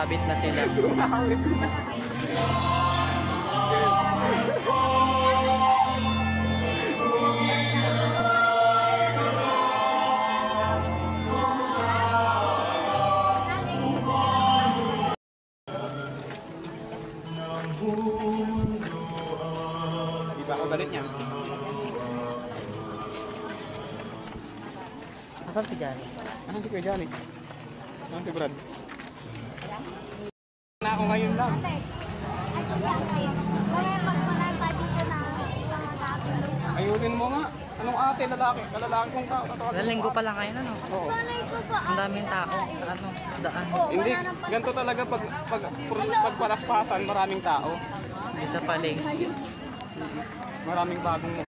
Sasabit na sila. Di ba ako galit niya? Asan si Johnny? Asan si Kuya Johnny? Asan si Brad? Na ako ngayon lang. Ayusin mo nga. Anong ate, lalaki? Kalalaki kong tao. Ilang linggo pa lang kayo, ano? Oo. Ang daming tao. Ano? Daan. Hindi, ganito talaga pagpalaspasan, maraming tao. Isa paling. Maraming bagong